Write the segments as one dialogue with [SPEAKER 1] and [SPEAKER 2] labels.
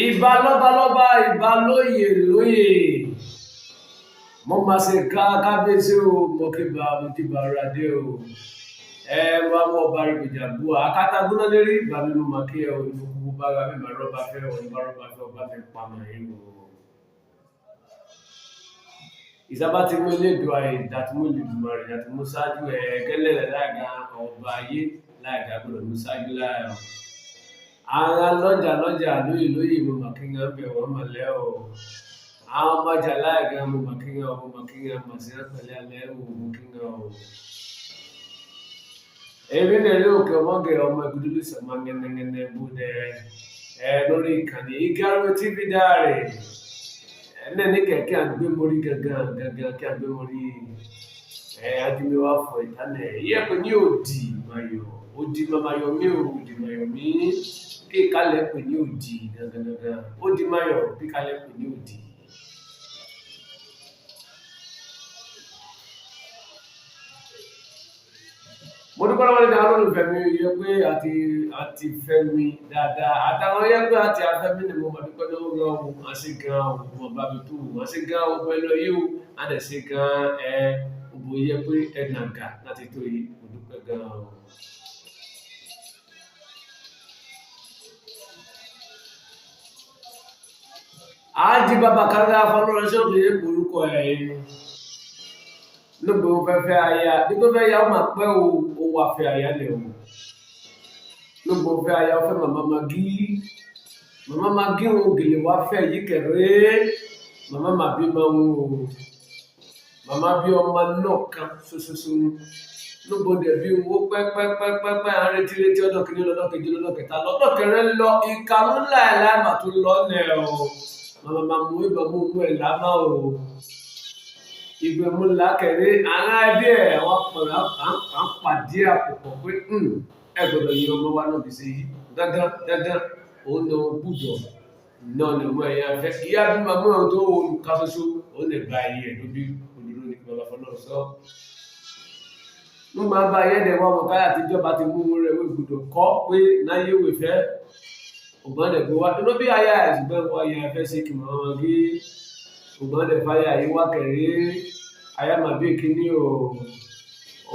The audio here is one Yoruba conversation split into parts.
[SPEAKER 1] Ìbà lọ́balọ́ba, ìbà lóyè lóyè. Mo máa ṣe kábíyèsí o, mo kí bá radé o. Wá mọ́ ọba ìgbèjà bú wa. Akátá gbóná lérí ìgbà mi mo máa kí ẹ o. Ìfowópamọ́ bá ra mi máa rọ́bà fẹ́ o. Ìbá rọ́bà fẹ́ ọba mi pa mọ̀ yín o. Ìsábà tí mo lè dùn àyè, ìdá tí mo lè dùn mọ̀ rẹ̀, ìdá tí mo ṣáájú gẹ́lẹ́ láìga ọba ayé láìga gbọ́dọ̀ mo ṣáájú láì. Ara lọ́jà lóyè mo mà kí n bẹ̀ wọ́n mọ̀lẹ́ o. Àwọn ọmọjà láìga mo mà kí n mà sí pẹ̀lẹ́ alẹ́ o mo kí n o. Èmi náà ní òkè ọmọge ọmọ ìgbìdúlù sọ̀mọ́ ngẹ́nẹ́ngẹ́nẹ́ búdẹ lórí ìkànnì Ìgárò TV Diary. Ẹnẹ́ ní kẹ̀kẹ́ àgbé mórí gangan kí àgbé mórí adúmíwá fọ ìtànẹ̀. Ìyẹ́pẹ̀ ní òdì mayọ̀, òdì mamayọ̀ mi ò òdì mayọ̀ mi. Kí kálẹ̀ pè ní òdì gangan. Òdì mayọ̀ kí kálẹ̀ pè ní òdì. Mo dúpẹ́ lọ́wọ́ nígbà olólùfẹ́ mi yẹ pé àti fẹ́ mi dáadáa. Àtàwọn yẹ pé àti afẹ́ mi ni mo máa dúpẹ́ lọ́wọ́ wọn. Wọ́n ṣe gan ọmọ bá mi tó. Wọ́n ṣe gan ọmọ ẹlọ yìí o. A dẹ̀ ṣe gan òbò yẹ pé ẹ̀nàgà láti tó yìí. Mo dúpẹ́ gan o. Ájí bàbá kága fọlọ́rọ́ṣọ́ mi yẹ orúkọ ẹ̀ lóògbé ó fẹ́ aya bí tó fẹ́ ya ó máa pẹ́ o wà fẹ́ aya lẹ̀ o lóògbé ó fẹ́ aya ó fẹ́ màmá magi òun gèlè wá fẹ́ yìí kẹrẹ́ màmá màbí máa ń o màmá bí ọmọ náà kan ṣoṣoṣo lóògbé ó dẹ̀ bí owó pẹ́pẹ́pẹ́pẹ́ àrètí ọdọ̀ kìíní lọ́dọ̀ kejì lọ́dọ̀ kẹta lọ́dọ̀ kẹrin lọ ìkànnì láìláì mà tó lọ nẹ̀ o màmá mú ìbámu mú ẹ̀ lámà o. Ìgbẹ̀mú lákẹ̀rẹ́ ara ẹbí ẹ̀ wọ́n pọ̀lá à ń pàdé àpòpọ̀ pé ẹ gbọ́dọ̀ yí ọmọ wa náà bí ṣe yí dandan òun náà gbúdọ̀ náà ni ọmọ ẹ̀yà fẹ́ ìyá bí màmú ọ̀hún tó olùkà ṣoṣo òun lè gba ẹyẹ ẹ̀ lóbi òdúró ní bàbá fọlọ́ sọ. Ló máa bá ayé ẹ̀dẹ̀ wọn ọmọ káyà tíjọba ti mú rẹ̀ wọ́n gbọ́dọ̀ kọ́ pé náyé wò fẹ́ ògbọ́n dẹ̀ gbé wá inú bí ayé àìsùgbọ́n wọn ayé fẹ́ ṣe kì mọ́ wọn gé ògbọ́n dẹ̀ fáyà yìí wá kẹ̀rẹ́ ayáma bí kíní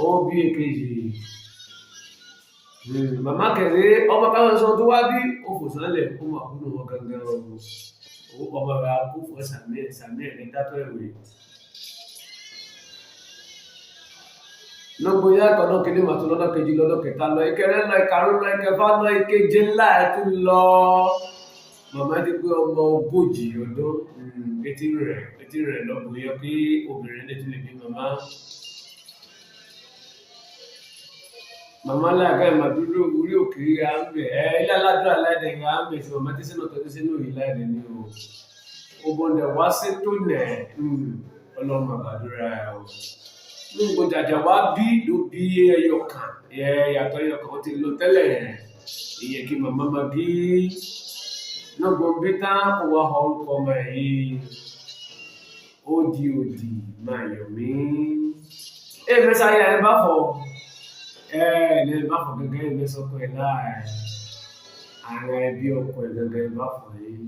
[SPEAKER 1] o bí èkejì màmá kẹ̀rẹ́ ọmọ káwọn sọ tó wá bí ó fò sánlẹ̀ kó máa kúnnù wọn gangan ọmọ rà kó fọ sàmì ẹ̀ ní dátọ́ ìwé lọ́gbọ̀ yá kọ́dọ̀ kíní màtó lọ́dọ̀ kejì lọ́dọ̀ kẹta lọ ìkẹrẹ́ lọ ìkarùn lọ ìkẹfà lọ ìkeje ńlá ẹ̀ tún lọ màmá ti pé ọmọ ogójì ọdún etí rẹ̀ lọ́gbọ̀ yẹ pé obìnrin lè tún lè bí màmá láàgá ìmàdúró orí òkèèrè à ń bẹ̀ ilé aládùn aláìdẹ̀ à ń bẹ̀ sí màmá tí sínú tọ́jú sínú ìláìdẹ̀ ní o ògbóǹdẹ̀ wá sí tó nẹ̀ ọlọ́run àbàdúrà ẹ̀ o ní gbogbo jàjà wá bí ló bí ẹyọ kan yàtọ̀ ẹyọ kan ti lọ tẹ́lẹ̀ ìyẹn kí màmá máa bí lọ́gbọ̀n bí tá kò wá orúkọ ọmọ yìí òdì máa yọ̀ mí. Èmi sáyà ẹ bá fọ gẹ́gẹ́ ẹ sọ́kọ ẹ láàrin ara ẹbí ọkọ ẹ gẹ́gẹ́ ẹ bá fọ yìí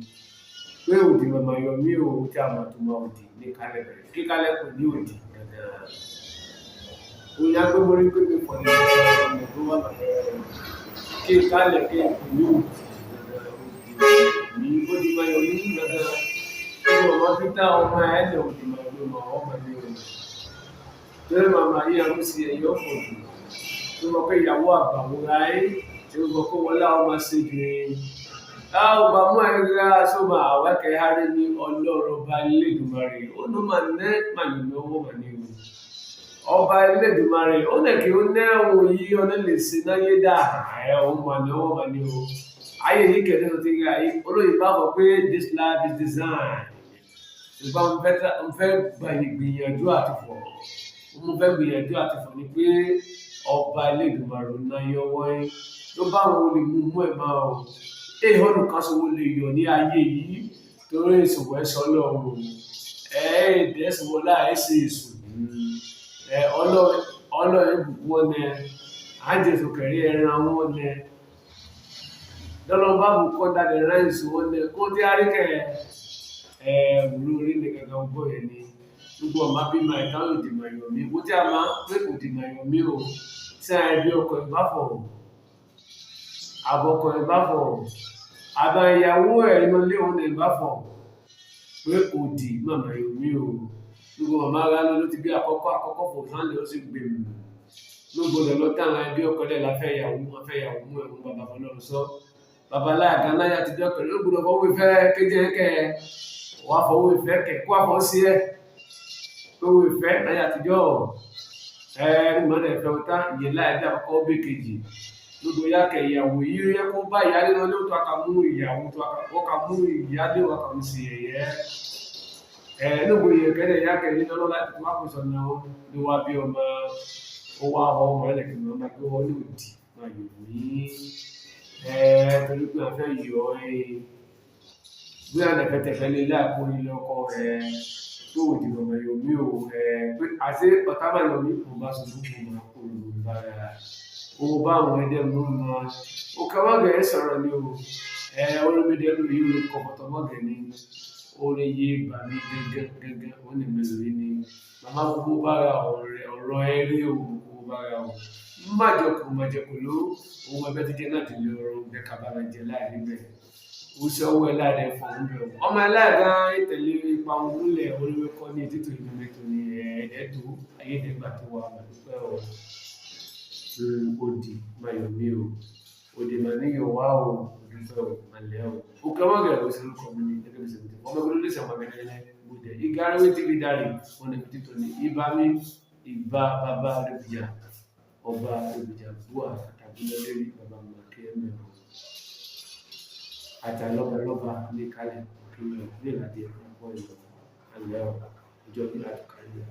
[SPEAKER 1] pé òdì màmá yọ̀ mí ò tí a máa tún máa òdì ní kálẹ̀ bẹ̀rẹ̀ kí kálẹ̀ kò ní òdì gẹ́gẹ́ òyìn agbẹ́mọ̀rí pé mi fọ̀ ní ọmọ tó wà lọ́wọ́ kí kálẹ̀ kí kò ní òdì ní òdì máa yọ̀ mí gẹ́gẹ́ ọmọ títà ọmọ ẹ̀ẹ́dẹ̀ òdì máa yọ̀ ọmọ ní òdì lórí màmá yìí àwọn sì ẹ̀yọ́ pọ̀ jù tó mọ̀ pé ìyàwó àbàwòrán ayé tí ó mọ̀ pé wọ́n láwọn máa ṣe jù láwọn bá mú ẹ̀rá sọ́mà àwákẹ́ hárí ní ọlọ́rọ̀ ọba Elédùmarè ó ló máa ná màlúù owó mà ní o ọba Elédùmarè ó lè kí ó ná ohun yìí ọ̀nà lè ṣe náyé dà ohun mà ní owó mà ní o ayé yìí kẹ̀lé tó ti rí ayé olóyìn bá fọ pé this life is designed ṣùgbọ́n mo fẹ́ gbìyànjú àti fọ̀ ni pé ọba Elédùmarè náà yọ wọ́n ló bá wọn olè mú ẹ̀ máa o èèyàn kan sọ wọ́n lè yọ ní ayé yìí torí ìṣòwò ẹ̀ṣọ́ lọ́rùn ìdẹ́sùnwó láìsí èṣù ọlọ́run ìbùkún wọn nẹ àjẹsùn kẹrí ẹran wọn nẹ dọ́lọ́ bá bù kọ́ dalẹ̀ ráìsì wọn lẹ kó tí a rí kẹ wúlò orí ni kankan bọ̀ yẹn ni gbogbo ọmọ bí ma ìta yóò di ma yọ̀ mí kó tí a máa pé kò di ma yọ̀ mí o tí a ẹbí ọkọ̀ ìbáfọ̀ àbọ̀kọ̀ ìbáfọ̀ àbá ìyàwó ẹ̀ inú ilé òun ìbáfọ̀ pé kò di màmá yọ̀ mí o gbogbo màmá ara ló ti bí àkọ́kọ́ fò sáńdẹ̀ ó sì gbèmù ló gbọdọ̀ lọ tàn án bí ọkọ̀ dẹ̀ láfẹ́ ìyàwó mú ẹ̀rù bàbá fọlọ́run sọ babaláyà kan láyà àtijọ́ pẹ̀lú ló gbọdọ̀ fọwọ́ ìfẹ́ kéje kẹ wàá fọwọ́ ìfẹ́ kẹ kó àfọ́ sí ẹ fọwọ́ ìfẹ́ láyà àtijọ́ ìmọ̀lẹ̀ ìfẹ́ ọ̀tá ìyẹn láyà bí àkọ́kọ́ bí kejì gbogbo ya kẹ ìyàwó yìí yẹ kó bá ìyáálé lọ ló tó aka mú ìyàwó tó aka mú ìyáálé wà kà ń sì ẹ̀yẹ níbo ìyẹn kẹ́lẹ̀ ya kẹ yìí lọ́lọ́ láti wá kó sọ̀nà ló wá bí ọmọ ó wá ọmọ ẹlẹ́kìn ọmọ ẹgbẹ́ wọn ní òdì máa yọ̀ ní torí pé a fẹ́ yọ bí àdẹ̀fẹ́tẹ̀fẹ́ lé láàkórí lọ́kọ́ tó òdì ọmọ yọ̀ mí o pé àti ọ̀tá máa yọ̀ mí kò bá sọ fún ọmọ olùbára ó bá àwọn ẹ̀dẹ̀ mú ma ó ká má gẹ̀ẹ́ sọ̀rọ̀ ní o orílẹ̀-èdè lórí ìlú kọ̀kọ̀tọ̀ mọ́gẹ̀ ní orí yé bà mí gẹ́gẹ́ wọ́n ní mẹ́lò yìí ni màmá gbogbo bára ọ̀rọ̀ ẹ̀rí ògbogbo bára ọ̀ májẹ̀kù ló ohun ẹgbẹ́ ti jẹ́ náà ti lè ọrọ̀ bẹ́ kàbára jẹ láàrin bẹ́ẹ̀ ó ṣe ọwọ́ ẹláàdẹ fún un bẹ́ẹ̀ ọmọ ẹláàdá ìtẹ̀lé ipa ohun múlẹ̀ oríwẹ́kọ́ ní títò ìgbìmẹ̀tò ní ẹ̀ẹ́dẹ́tò ayédègbà tó wà pẹ́ ọ̀ odi mayo mio odi maniyo wao udifo maleo ukamaga usiruko mini ndeke bisente omegulisa mabenene bude igara weti bidari one bitito ni ibami iba baba rubija oba rubija bua atabula deli baba makeme ata loba ni kale kime ni la dia kwa hiyo leo ndio bila tukali